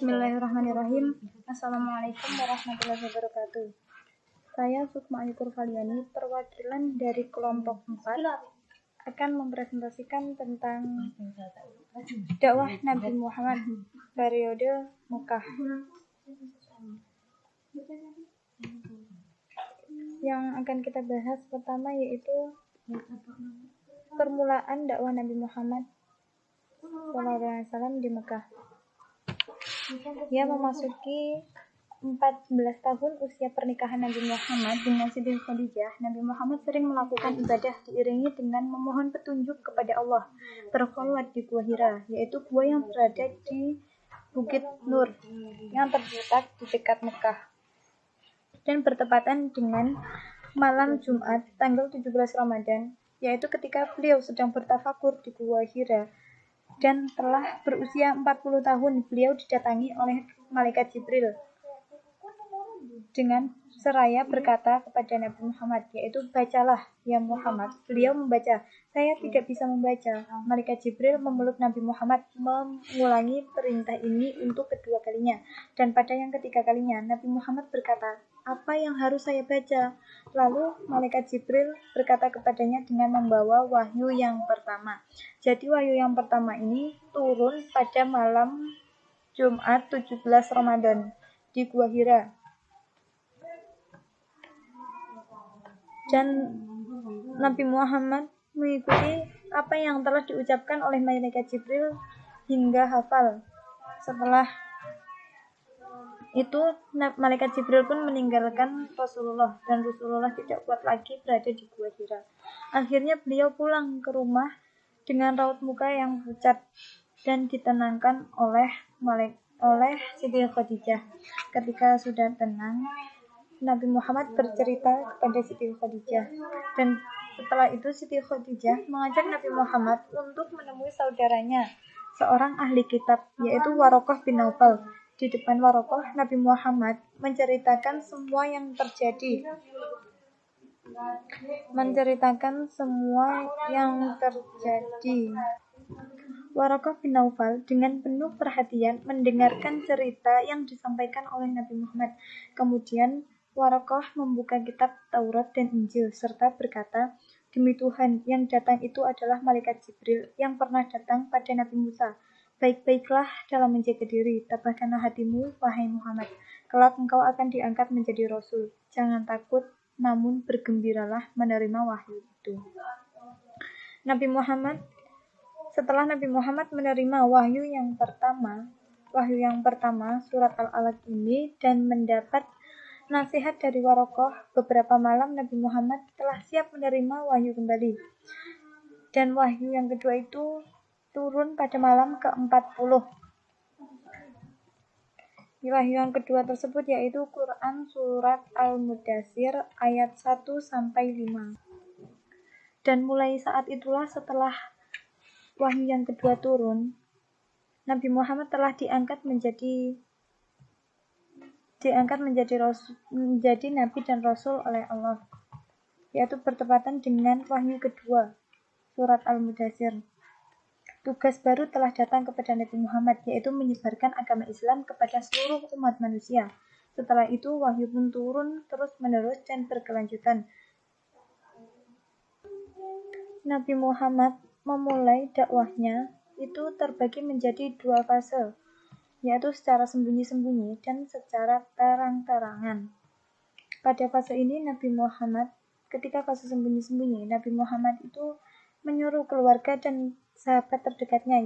Bismillahirrahmanirrahim. Assalamualaikum warahmatullahi wabarakatuh. Saya Sukma Ayu Purvaliani, perwakilan dari kelompok 4, akan mempresentasikan tentang dakwah Nabi Muhammad periode Mekah. Yang akan kita bahas pertama yaitu permulaan dakwah Nabi Muhammad SAW di Mekah. Ia memasuki 14 tahun usia pernikahan Nabi Muhammad dengan Siti Khadijah. Nabi Muhammad sering melakukan ibadah diiringi dengan memohon petunjuk kepada Allah, berkholwat di Gua Hira, yaitu gua yang berada di Bukit Nur yang terletak di dekat Mekah, dan bertepatan dengan malam Jumat tanggal 17 Ramadan, yaitu ketika beliau sedang bertafakur di Gua Hira. Dan telah berusia 40 tahun, beliau didatangi oleh malaikat Jibril dengan seraya berkata kepada Nabi Muhammad, yaitu bacalah ya Muhammad. Beliau membaca, saya tidak bisa membaca. Malaikat Jibril memeluk Nabi Muhammad, mengulangi perintah ini untuk kedua kalinya, dan pada yang ketiga kalinya Nabi Muhammad berkata, apa yang harus saya baca? Lalu malaikat Jibril berkata kepadanya dengan membawa wahyu yang pertama. Jadi wahyu yang pertama ini turun pada malam Jumat 17 Ramadan di Gua Hira. Dan Nabi Muhammad mengikuti apa yang telah diucapkan oleh malaikat Jibril hingga hafal. Setelah itu malaikat Jibril pun meninggalkan Rasulullah, dan Rasulullah tidak kuat lagi berada di Gua Hira. Akhirnya beliau pulang ke rumah dengan raut muka yang pucat dan ditenangkan oleh Siti Khadijah. Ketika sudah tenang, Nabi Muhammad bercerita kepada Siti Khadijah, dan setelah itu Siti Khadijah mengajak Nabi Muhammad untuk menemui saudaranya, seorang ahli kitab, yaitu Warokoh bin Naufal. Di depan Warokoh, Nabi Muhammad menceritakan semua yang terjadi. Warokoh bin Naufal dengan penuh perhatian mendengarkan cerita yang disampaikan oleh Nabi Muhammad. Kemudian Warokoh membuka kitab Taurat dan Injil serta berkata, demi Tuhan, yang datang itu adalah malaikat Jibril yang pernah datang pada Nabi Musa. Baik-baiklah dalam menjaga diri, tabahkanlah hatimu, wahai Muhammad. Kelak engkau akan diangkat menjadi Rasul. Jangan takut, namun bergembiralah menerima wahyu itu. Setelah Nabi Muhammad menerima wahyu yang pertama surat Al-Alaq ini, dan mendapat nasihat dari Warokoh, beberapa malam Nabi Muhammad telah siap menerima wahyu kembali. Dan wahyu yang kedua itu turun pada malam ke-40. Wahyu yang kedua tersebut yaitu Quran surat Al-Mudaththir ayat 1-5. Dan mulai saat itulah, setelah wahyu yang kedua turun, Nabi Muhammad telah diangkat menjadi nabi dan rasul oleh Allah, yaitu bertepatan dengan wahyu kedua surat Al-Mudaththir. Tugas baru telah datang kepada Nabi Muhammad, yaitu menyebarkan agama Islam kepada seluruh umat manusia. Setelah itu wahyu pun turun terus-menerus dan berkelanjutan. Nabi Muhammad memulai dakwahnya itu terbagi menjadi dua fase, yaitu secara sembunyi-sembunyi dan secara terang-terangan. Pada fase ini ketika fase sembunyi-sembunyi, Nabi Muhammad itu menyuruh keluarga dan sahabat terdekatnya,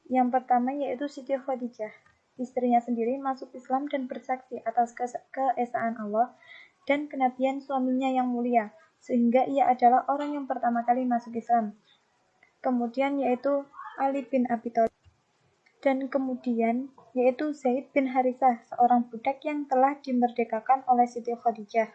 yang pertama yaitu Siti Khadijah, istrinya sendiri, masuk Islam dan bersaksi atas keesaan Allah dan kenabian suaminya yang mulia, sehingga ia adalah orang yang pertama kali masuk Islam. Kemudian yaitu Ali bin Abi Thalib, dan kemudian yaitu Zaid bin Harithah, seorang budak yang telah dimerdekakan oleh Siti Khadijah,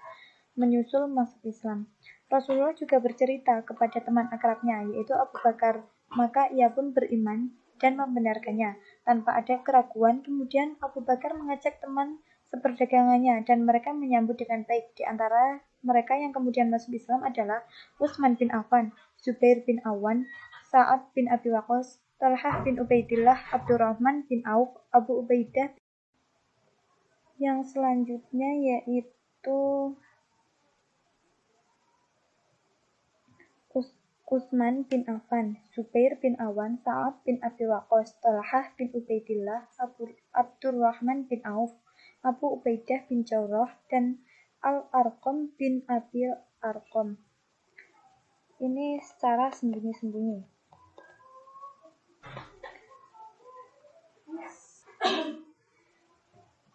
menyusul masuk Islam. Rasulullah juga bercerita kepada teman akrabnya, yaitu Abu Bakar, maka ia pun beriman dan membenarkannya tanpa ada keraguan. Kemudian Abu Bakar mengajak teman seperdagangannya, dan mereka menyambut dengan baik. Di antara mereka yang kemudian masuk Islam adalah Utsman bin Affan, Zubair bin Awan, Sa'ad bin Abi Waqqas, Talhah bin Ubaidillah, Abdurrahman bin Auf, Abu Ubaidah Yang selanjutnya yaitu Utsman bin Affan, Zubair bin Awan, Sa'ad bin Abi Waqqas, Talhah bin Ubaidillah, Abdurrahman bin Auf, Abu Ubaidah bin Jarrah, dan Al-Arqam bin Abi Arqam. Ini secara sembunyi-sembunyi.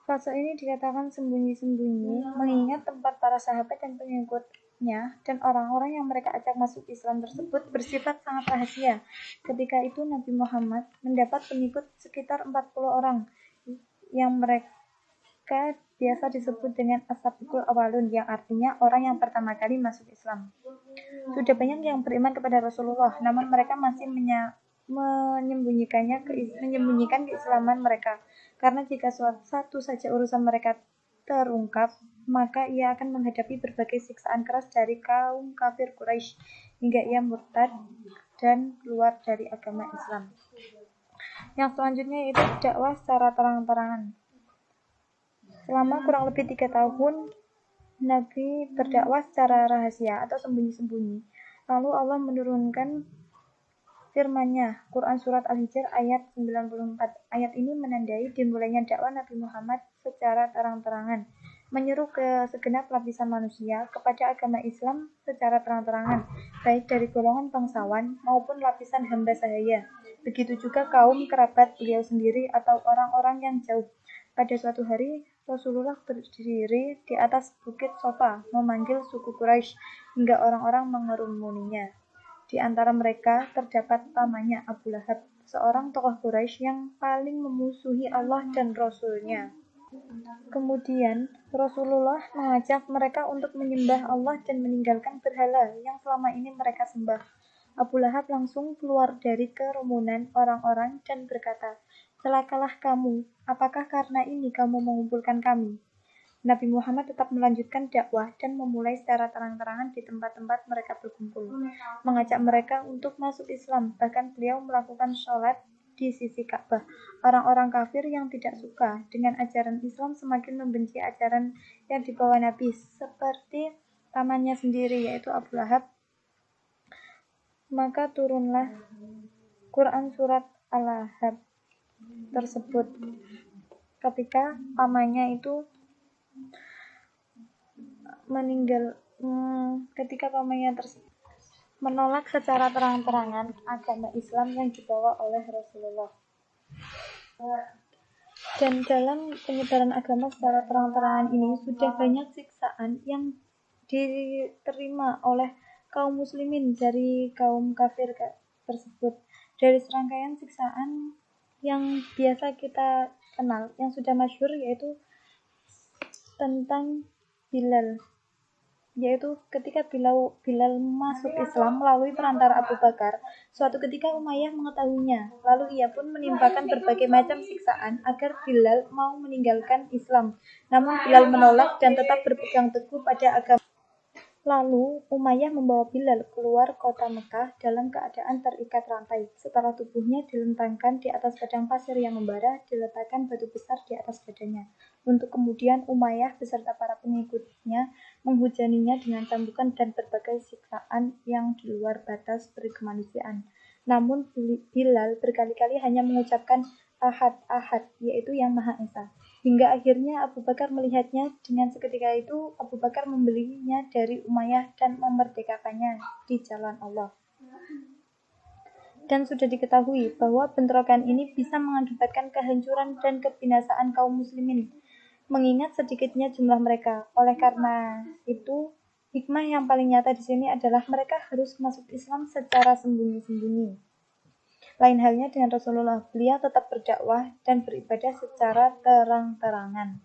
Fase ini dikatakan sembunyi-sembunyi, mengingat tempat para sahabat dan pengikutnya dan orang-orang yang mereka ajak masuk Islam tersebut bersifat sangat rahasia. Ketika itu Nabi Muhammad mendapat pengikut sekitar 40 orang, yang mereka biasa disebut dengan as-sabiqul awalun, yang artinya orang yang pertama kali masuk Islam. Sudah banyak yang beriman kepada Rasulullah, namun mereka masih menyembunyikan keislaman mereka, karena jika satu saja urusan mereka terungkap, maka ia akan menghadapi berbagai siksaan keras dari kaum kafir Quraisy hingga ia murtad dan keluar dari agama Islam. Yang selanjutnya itu dakwah secara terang-terangan. Selama kurang lebih 3 tahun Nabi berdakwah secara rahasia atau sembunyi-sembunyi. Lalu Allah menurunkan firman-Nya, Quran Surat Al-Hijr ayat 94. Ayat ini menandai dimulainya dakwah Nabi Muhammad secara terang-terangan, menyeru ke segenap lapisan manusia kepada agama Islam secara terang-terangan, baik dari golongan bangsawan maupun lapisan hamba sahaya. Begitu juga kaum kerabat beliau sendiri atau orang-orang yang jauh. Pada suatu hari, Rasulullah berdiri di atas bukit Sofa, memanggil suku Quraisy hingga orang-orang mengerumuninya. Di antara mereka terdapat pamannya Abu Lahab, seorang tokoh Quraisy yang paling memusuhi Allah dan Rasul-Nya. Kemudian Rasulullah mengajak mereka untuk menyembah Allah dan meninggalkan berhala yang selama ini mereka sembah. Abu Lahab langsung keluar dari kerumunan orang-orang dan berkata, "Celakalah kamu, apakah karena ini kamu mengumpulkan kami?" Nabi Muhammad tetap melanjutkan dakwah dan memulai secara terang-terangan di tempat-tempat mereka berkumpul, mengajak mereka untuk masuk Islam. Bahkan beliau melakukan sholat di sisi Ka'bah. Orang-orang kafir yang tidak suka dengan ajaran Islam semakin membenci ajaran yang dibawa Nabi, seperti pamannya sendiri, yaitu Abu Lahab. Maka turunlah Quran Surat Al-Lahab tersebut ketika pamannya itu meninggal, ketika pamannya menolak secara terang-terangan agama Islam yang dibawa oleh Rasulullah. Dan dalam penyebaran agama secara terang-terangan ini sudah banyak siksaan yang diterima oleh kaum muslimin dari kaum kafir tersebut. Dari serangkaian siksaan yang biasa kita kenal, yang sudah masyhur, yaitu tentang Bilal, yaitu ketika Bilal masuk Islam melalui perantara Abu Bakar. Suatu ketika Umayyah mengetahuinya, lalu ia pun menimpakan berbagai macam siksaan agar Bilal mau meninggalkan Islam. Namun Bilal menolak dan tetap berpegang teguh pada agama. Lalu Umayyah membawa Bilal keluar kota Mekah dalam keadaan terikat rantai. Setelah tubuhnya dilentangkan di atas padang pasir yang membara, diletakkan batu besar di atas badannya. Untuk kemudian Umayyah beserta para pengikutnya menghujaninya dengan cambukan dan berbagai siksaan yang di luar batas kemanusiaan. Namun Bilal berkali-kali hanya mengucapkan Ahad, Ahad, yaitu yang Maha Esa. Hingga akhirnya Abu Bakar melihatnya. Dengan seketika itu Abu Bakar membelinya dari Umayyah dan memerdekakannya di jalan Allah. Dan sudah diketahui bahwa bentrokan ini bisa mengakibatkan kehancuran dan kebinasaan kaum muslimin, mengingat sedikitnya jumlah mereka. Oleh karena itu, hikmah yang paling nyata di sini adalah mereka harus masuk Islam secara sembunyi-sembunyi. Lain halnya dengan Rasulullah, beliau tetap berdakwah dan beribadah secara terang-terangan.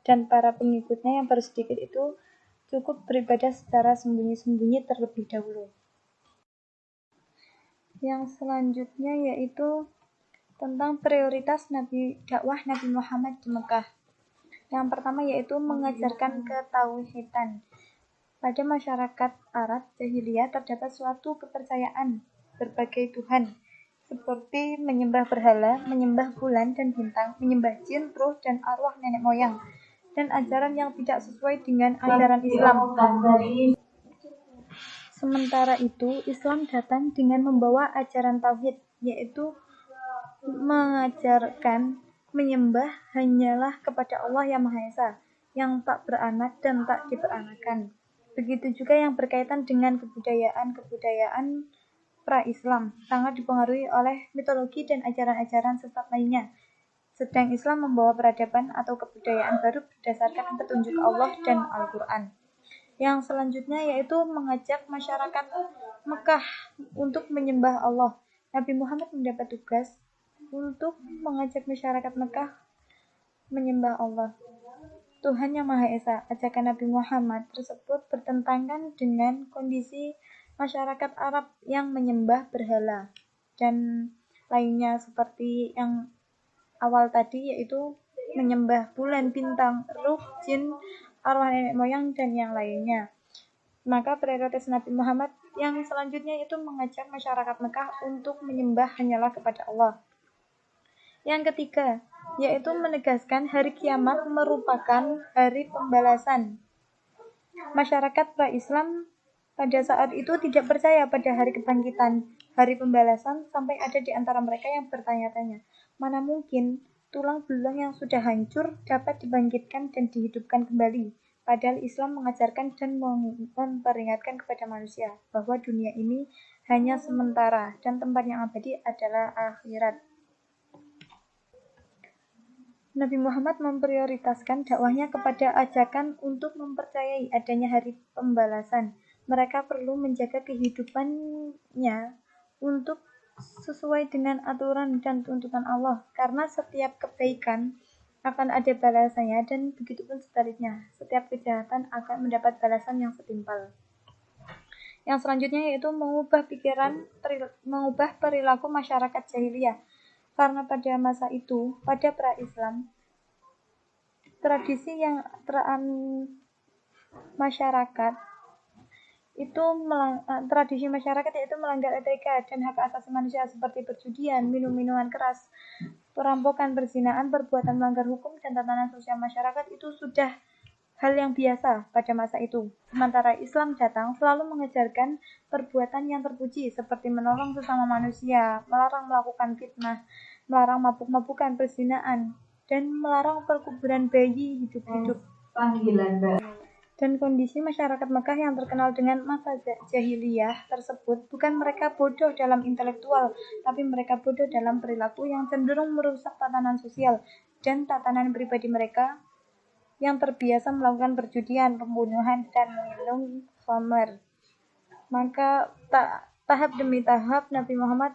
Dan para pengikutnya yang baru sedikit itu cukup beribadah secara sembunyi-sembunyi terlebih dahulu. Yang selanjutnya yaitu tentang prioritas dakwah Nabi Muhammad di Mekah. Yang pertama yaitu mengajarkan ketauhidan. Pada masyarakat Arab jahiliyah terdapat suatu kepercayaan berbagai Tuhan, seperti menyembah berhala, menyembah bulan dan bintang, menyembah jin, roh, dan arwah nenek moyang. dan ajaran yang tidak sesuai dengan ajaran Islam. Sementara itu, Islam datang dengan membawa ajaran tauhid, yaitu mengajarkan menyembah hanyalah kepada Allah yang Maha Esa, yang tak beranak dan tak diperanakan. Begitu juga yang berkaitan dengan kebudayaan pra-Islam, sangat dipengaruhi oleh mitologi dan ajaran-ajaran sesat lainnya. Sedang Islam membawa peradaban atau kebudayaan baru berdasarkan petunjuk Allah dan Al-Quran. Yang selanjutnya yaitu mengajak masyarakat Mekah untuk menyembah Allah. Nabi Muhammad mendapat tugas untuk mengajak masyarakat Mekah menyembah Allah, Tuhan yang Maha Esa. Ajakan Nabi Muhammad tersebut bertentangan dengan kondisi masyarakat Arab yang menyembah berhala dan lainnya seperti yang awal tadi, yaitu menyembah bulan, bintang, ruh, jin, arwah nenek moyang, dan yang lainnya. Maka prioritas Nabi Muhammad yang selanjutnya itu mengajak masyarakat Mekah untuk menyembah hanyalah kepada Allah. Yang ketiga, yaitu menegaskan hari kiamat merupakan hari pembalasan. Masyarakat pra-Islam pada saat itu tidak percaya pada hari kebangkitan, hari pembalasan, sampai ada di antara mereka yang bertanya-tanya, mana mungkin tulang belulang yang sudah hancur dapat dibangkitkan dan dihidupkan kembali. Padahal Islam mengajarkan dan memperingatkan kepada manusia bahwa dunia ini hanya sementara dan tempat yang abadi adalah akhirat. Nabi Muhammad memprioritaskan dakwahnya kepada ajakan untuk mempercayai adanya hari pembalasan. Mereka perlu menjaga kehidupannya untuk sesuai dengan aturan dan tuntutan Allah, karena setiap kebaikan akan ada balasannya dan begitupun sebaliknya, setiap kejahatan akan mendapat balasan yang setimpal. Yang selanjutnya yaitu mengubah perilaku masyarakat jahiliyah. Karena pada masa itu, pada pra-Islam, tradisi yang tradisi masyarakat yaitu melanggar etika dan hak asasi manusia seperti perjudian, minum-minuman keras, perampokan, perzinahan, perbuatan melanggar hukum dan tatanan sosial masyarakat itu sudah hal yang biasa pada masa itu. Sementara Islam datang selalu mengajarkan perbuatan yang terpuji seperti menolong sesama manusia, melarang melakukan fitnah, melarang mabuk-mabukan, perzinahan, dan melarang perkuburan bayi hidup-hidup. Dan kondisi masyarakat Mekah yang terkenal dengan masa jahiliyah tersebut, bukan mereka bodoh dalam intelektual, tapi mereka bodoh dalam perilaku yang cenderung merusak tatanan sosial dan tatanan pribadi mereka yang terbiasa melakukan perjudian, pembunuhan, dan minum khamar. Maka tahap demi tahap Nabi Muhammad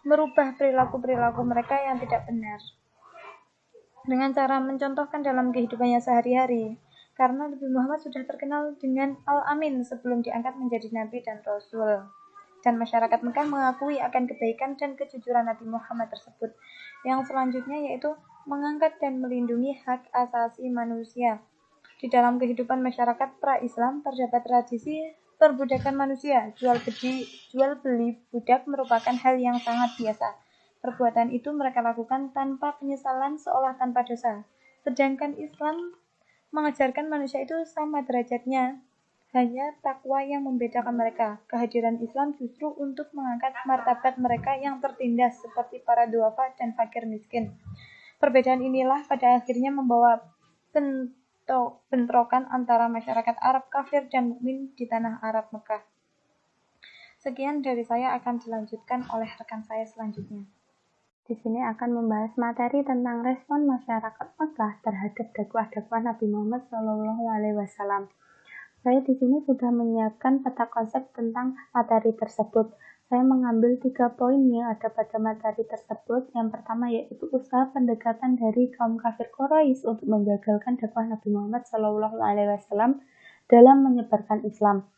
merubah perilaku-perilaku mereka yang tidak benar dengan cara mencontohkan dalam kehidupannya sehari-hari. Karena Nabi Muhammad sudah terkenal dengan Al-Amin sebelum diangkat menjadi Nabi dan Rasul. Dan masyarakat Mekah mengakui akan kebaikan dan kejujuran Nabi Muhammad tersebut. Yang selanjutnya yaitu mengangkat dan melindungi hak asasi manusia. Di dalam kehidupan masyarakat pra-Islam terdapat tradisi perbudakan manusia. Jual beli budak merupakan hal yang sangat biasa. Perbuatan itu mereka lakukan tanpa penyesalan, seolah tanpa dosa. Sedangkan Islam mengajarkan manusia itu sama derajatnya. Hanya takwa yang membedakan mereka. Kehadiran Islam justru untuk mengangkat martabat mereka yang tertindas seperti para duafa dan fakir miskin. Perbedaan inilah pada akhirnya membawa bentrokan antara masyarakat Arab kafir dan mukmin di tanah Arab Mekah. Sekian dari saya, akan dilanjutkan oleh rekan saya selanjutnya. Di sini akan membahas materi tentang respon masyarakat Mekah terhadap dakwah Nabi Muhammad SAW. Saya di sini sudah menyiapkan peta konsep tentang materi tersebut. Saya mengambil 3 poin yang ada pada materi tersebut. Yang pertama yaitu usaha pendekatan dari kaum kafir Quraisy untuk menggagalkan dakwah Nabi Muhammad SAW dalam menyebarkan Islam.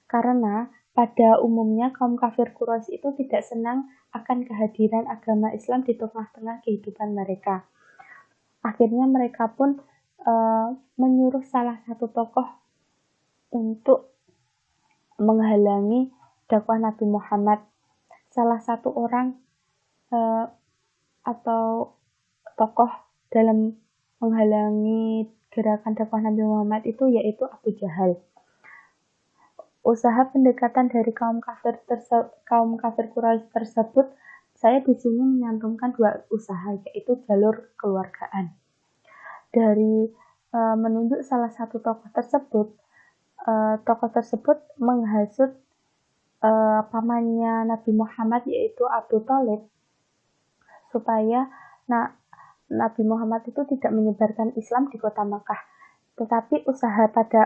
Karena pada umumnya kaum kafir Quraisy itu tidak senang akan kehadiran agama Islam di tengah-tengah kehidupan mereka. Akhirnya mereka pun menyuruh salah satu tokoh untuk menghalangi dakwah Nabi Muhammad. Salah satu orang atau tokoh dalam menghalangi gerakan dakwah Nabi Muhammad itu yaitu Abu Jahal. Usaha pendekatan dari kaum kafir Quraisy tersebut, saya di sini menyantumkan dua usaha, yaitu jalur keluargaan. Dari menunjuk salah satu tokoh tersebut menghasut pamannya Nabi Muhammad yaitu Abu Thalib supaya Nabi Muhammad itu tidak menyebarkan Islam di kota Makkah. Tetapi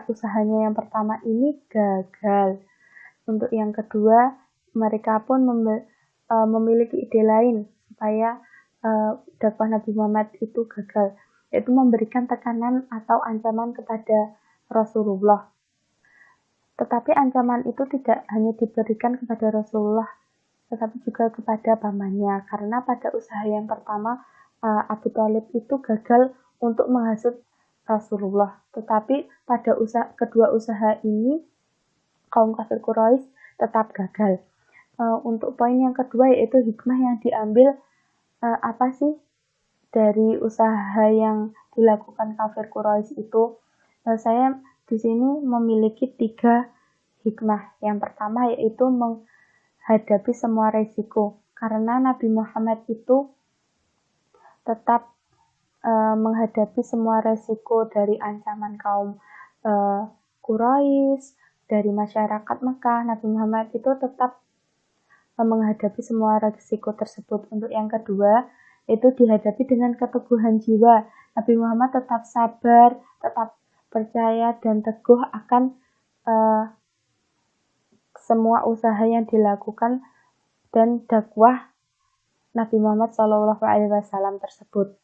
usahanya yang pertama ini gagal. Untuk yang kedua, mereka pun memiliki ide lain supaya dakwah Nabi Muhammad itu gagal, yaitu memberikan tekanan atau ancaman kepada Rasulullah. Tetapi ancaman itu tidak hanya diberikan kepada Rasulullah, tetapi juga kepada pamannya, karena pada usaha yang pertama Abu Thalib itu gagal untuk menghasut Rasulullah. Tetapi pada kedua usaha ini kaum kafir Quraisy tetap gagal. Untuk poin yang kedua yaitu hikmah yang diambil apa sih dari usaha yang dilakukan kafir Quraisy itu. Saya di sini memiliki 3 hikmah. Yang pertama yaitu menghadapi semua resiko, karena Nabi Muhammad itu tetap menghadapi semua resiko dari ancaman kaum Quraisy, dari masyarakat Mekah. Nabi Muhammad itu tetap menghadapi semua resiko tersebut. Untuk yang kedua, itu dihadapi dengan keteguhan jiwa. Nabi Muhammad tetap sabar, tetap percaya dan teguh akan semua usaha yang dilakukan dan dakwah Nabi Muhammad SAW tersebut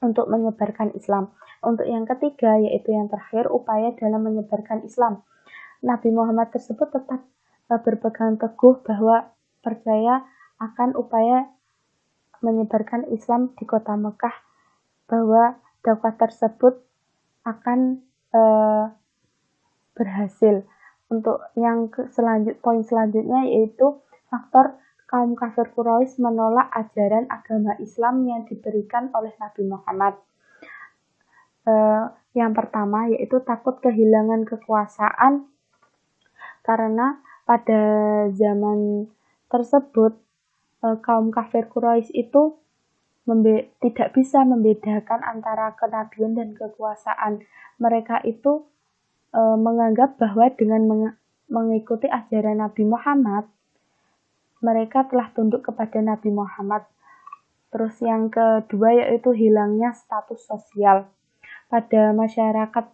untuk menyebarkan Islam. Untuk yang ketiga, yaitu yang terakhir, upaya dalam menyebarkan Islam. Nabi Muhammad tersebut tetap berpegang teguh bahwa percaya akan upaya menyebarkan Islam di kota Mekah, bahwa dakwah tersebut akan berhasil. Untuk yang poin selanjutnya yaitu faktor kaum kafir Quraisy menolak ajaran agama Islam yang diberikan oleh Nabi Muhammad. Yang pertama yaitu takut kehilangan kekuasaan, karena pada zaman tersebut kaum kafir Quraisy itu tidak bisa membedakan antara kenabian dan kekuasaan. Mereka itu menganggap bahwa dengan mengikuti ajaran Nabi Muhammad, mereka telah tunduk kepada Nabi Muhammad. Terus yang kedua yaitu hilangnya status sosial. Pada masyarakat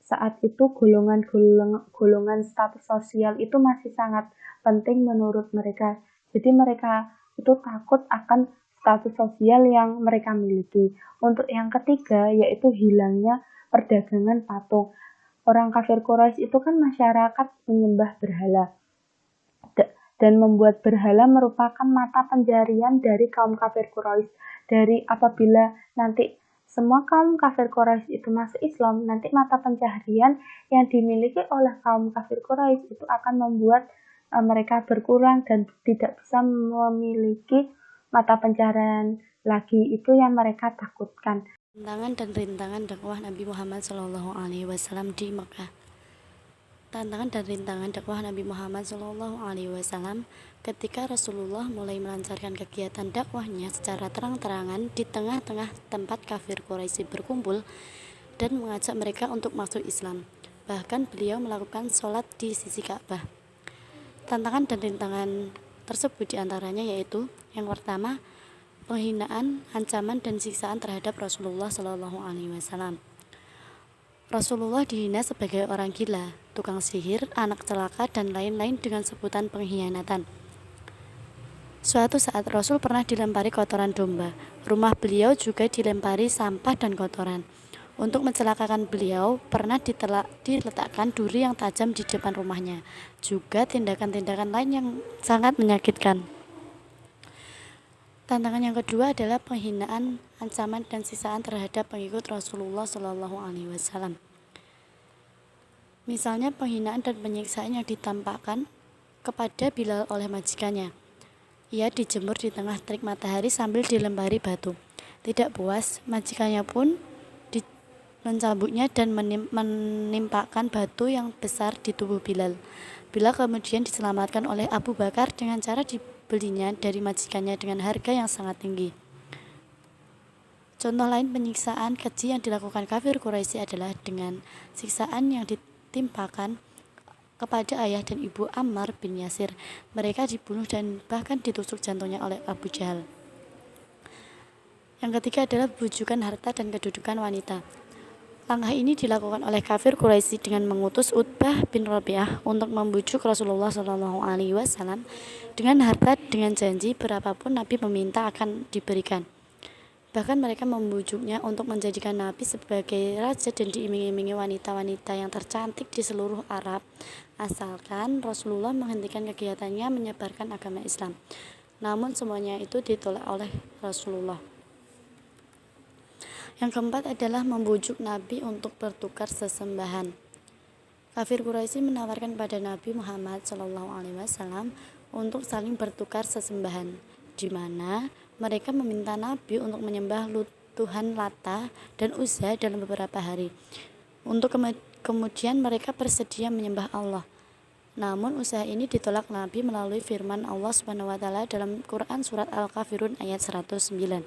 saat itu golongan status sosial itu masih sangat penting menurut mereka. Jadi mereka itu takut akan status sosial yang mereka miliki. Untuk yang ketiga yaitu hilangnya perdagangan patung. Orang kafir Quraisy itu kan masyarakat menyembah berhala. Dan membuat berhala merupakan mata pencarian dari kaum kafir Quraisy. Dari apabila nanti semua kaum kafir Quraisy itu masuk Islam, nanti mata pencaharian yang dimiliki oleh kaum kafir Quraisy itu akan membuat mereka berkurang dan tidak bisa memiliki mata pencaharian lagi. Itu yang mereka takutkan. Tantangan dan rintangan dakwah Nabi Muhammad SAW di Mekah. Tantangan dan rintangan dakwah Nabi Muhammad SAW ketika Rasulullah mulai melancarkan kegiatan dakwahnya secara terang-terangan di tengah-tengah tempat kafir Quraisy berkumpul dan mengajak mereka untuk masuk Islam. Bahkan beliau melakukan sholat di sisi Ka'bah. Tantangan dan rintangan tersebut diantaranya yaitu yang pertama, penghinaan, ancaman, dan siksaan terhadap Rasulullah SAW. Rasulullah dihina sebagai orang gila, tukang sihir, anak celaka, dan lain-lain dengan sebutan pengkhianatan. Suatu saat Rasul pernah dilempari kotoran domba. Rumah beliau juga dilempari sampah dan kotoran. Untuk mencelakakan beliau, pernah diletakkan duri yang tajam di depan rumahnya. Juga tindakan-tindakan lain yang sangat menyakitkan. Tantangan yang kedua adalah penghinaan, ancaman, dan siksaan terhadap pengikut Rasulullah SAW. Misalnya penghinaan dan penyiksaan yang ditampakkan kepada Bilal oleh majikannya. Ia dijemur di tengah terik matahari sambil dilempari batu. Tidak puas, majikannya pun mencambuknya dan menimpakan batu yang besar di tubuh Bilal. Bilal kemudian diselamatkan oleh Abu Bakar dengan cara dibelinya dari majikannya dengan harga yang sangat tinggi. Contoh lain penyiksaan keji yang dilakukan kafir Quraisy adalah dengan siksaan yang ditimpakan kepada ayah dan ibu Ammar bin Yasir. Mereka dibunuh dan bahkan ditusuk jantungnya oleh Abu Jahal. Yang ketiga adalah bujukan harta dan kedudukan wanita. Langkah ini dilakukan oleh kafir Quraisy dengan mengutus Utbah bin Rabi'ah untuk membujuk Rasulullah SAW dengan harta dengan janji berapapun Nabi meminta akan diberikan. Bahkan mereka membujuknya untuk menjadikan Nabi sebagai raja dan diiming-imingi wanita-wanita yang tercantik di seluruh Arab, asalkan Rasulullah menghentikan kegiatannya menyebarkan agama Islam. Namun semuanya itu ditolak oleh Rasulullah. Yang keempat adalah membujuk Nabi untuk bertukar sesembahan. Kafir Quraisy menawarkan pada Nabi Muhammad SAW untuk saling bertukar sesembahan, di mana mereka meminta Nabi untuk menyembah Tuhan Lata dan Uzza dalam beberapa hari. Untuk kemudian mereka bersedia menyembah Allah. Namun usaha ini ditolak Nabi melalui firman Allah SWT dalam Quran surat Al-Kafirun ayat 109.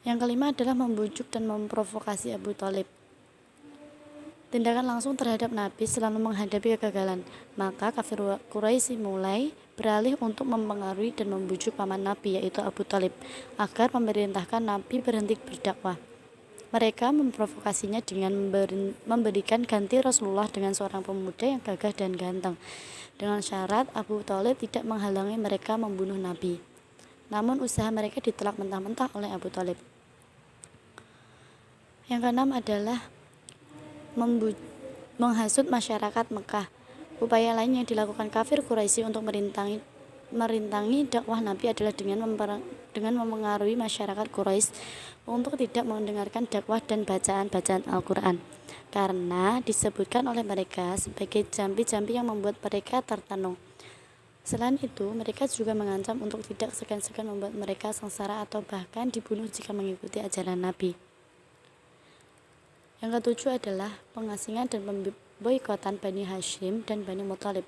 Yang kelima adalah membujuk dan memprovokasi Abu Thalib. Tindakan langsung terhadap Nabi selalu menghadapi kegagalan, maka kafir Quraisy mulai beralih untuk mempengaruhi dan membujuk paman Nabi yaitu Abu Thalib agar memerintahkan Nabi berhenti berdakwah. Mereka memprovokasinya dengan memberikan ganti Rasulullah dengan seorang pemuda yang gagah dan ganteng, dengan syarat Abu Thalib tidak menghalangi mereka membunuh Nabi. Namun usaha mereka ditolak mentah-mentah oleh Abu Thalib. Yang keenam adalah menghasut masyarakat Mekah. Upaya lain yang dilakukan kafir Quraisy untuk merintangi dakwah Nabi adalah dengan mempengaruhi masyarakat Quraisy untuk tidak mendengarkan dakwah dan bacaan-bacaan Al-Quran, karena disebutkan oleh mereka sebagai jambi-jambi yang membuat mereka tertenung. Selain itu, mereka juga mengancam untuk tidak segan-segan membuat mereka sengsara atau bahkan dibunuh jika mengikuti ajaran Nabi. Yang ketujuh adalah pengasingan dan pemboikotan Bani Hashim dan Bani Muthalib.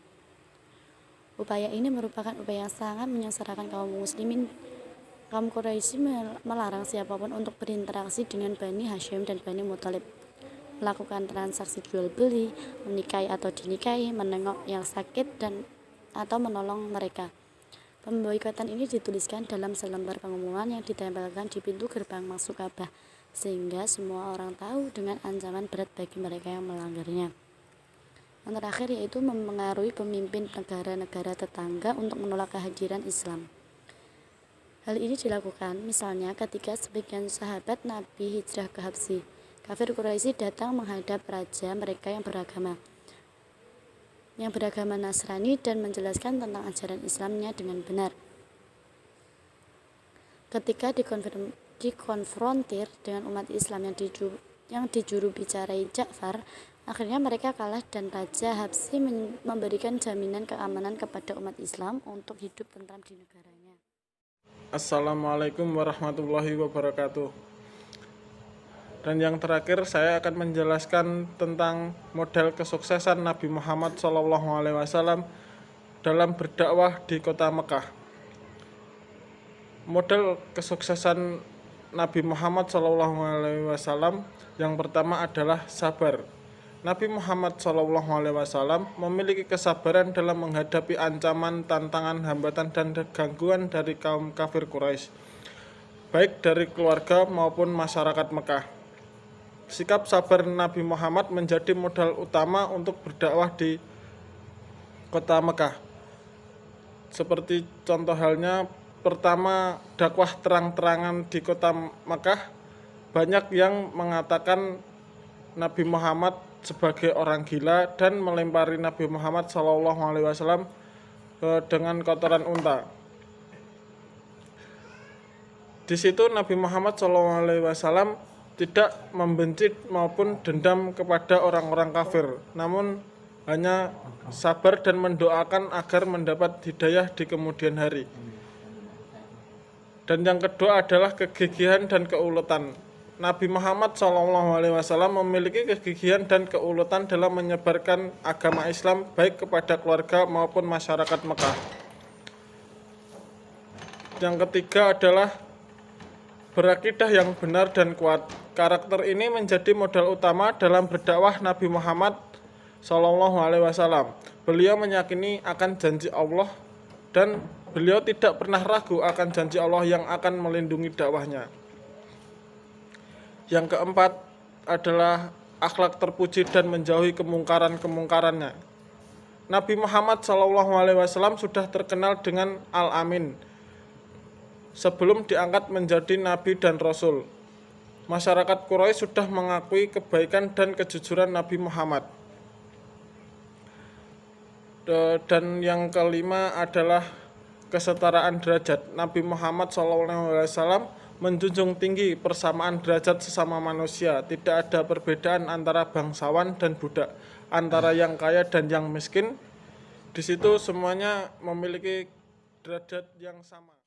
Upaya ini merupakan upaya yang sangat menyengsarakan kaum muslimin. Kaum Quraisy melarang siapapun untuk berinteraksi dengan Bani Hashim dan Bani Muthalib, melakukan transaksi jual beli, menikahi atau dinikahi, menengok yang sakit atau menolong mereka. Pemboikotan ini dituliskan dalam selembar pengumuman yang ditempelkan di pintu gerbang masuk Ka'bah, sehingga semua orang tahu dengan ancaman berat bagi mereka yang melanggarnya. Yang terakhir yaitu mempengaruhi pemimpin negara-negara tetangga untuk menolak kehadiran Islam. Hal ini dilakukan misalnya ketika sebagian sahabat Nabi hijrah ke Habsyi. Kafir Quraisy datang menghadap raja mereka yang beragama Nasrani dan menjelaskan tentang ajaran Islamnya dengan benar. Ketika dikonfrontir dengan umat Islam yang dijuru bicarai Ja'far, akhirnya mereka kalah dan Raja Habsyi memberikan jaminan keamanan kepada umat Islam untuk hidup tentram di negaranya. Assalamualaikum warahmatullahi wabarakatuh. Dan yang terakhir saya akan menjelaskan tentang model kesuksesan Nabi Muhammad SAW dalam berdakwah di kota Mekah. Model kesuksesan Nabi Muhammad SAW yang pertama adalah sabar. Nabi Muhammad SAW memiliki kesabaran dalam menghadapi ancaman, tantangan, hambatan, dan gangguan dari kaum kafir Quraisy, baik dari keluarga maupun masyarakat Mekah. Sikap sabar Nabi Muhammad menjadi modal utama untuk berdakwah di kota Mekah. Seperti contoh halnya, pertama, dakwah terang-terangan di kota Mekah. Banyak yang mengatakan Nabi Muhammad sebagai orang gila dan melempari Nabi Muhammad SAW dengan kotoran unta. Di situ Nabi Muhammad SAW tidak membenci maupun dendam kepada orang-orang kafir, namun hanya sabar dan mendoakan agar mendapat hidayah di kemudian hari. Dan yang kedua adalah kegigihan dan keuletan. Nabi Muhammad SAW memiliki kegigihan dan keuletan dalam menyebarkan agama Islam baik kepada keluarga maupun masyarakat Mekah. Yang ketiga adalah berakidah yang benar dan kuat. Karakter ini menjadi modal utama dalam berdakwah Nabi Muhammad SAW. Beliau meyakini akan janji Allah dan beliau tidak pernah ragu akan janji Allah yang akan melindungi dakwahnya. Yang keempat adalah akhlak terpuji dan menjauhi kemungkaran-kemungkarannya. Nabi Muhammad SAW sudah terkenal dengan Al-Amin sebelum diangkat menjadi Nabi dan Rasul. Masyarakat Quraisy sudah mengakui kebaikan dan kejujuran Nabi Muhammad. Dan yang kelima adalah kesetaraan derajat. Nabi Muhammad SAW menjunjung tinggi persamaan derajat sesama manusia. Tidak ada perbedaan antara bangsawan dan budak, antara yang kaya dan yang miskin. Di situ semuanya memiliki derajat yang sama.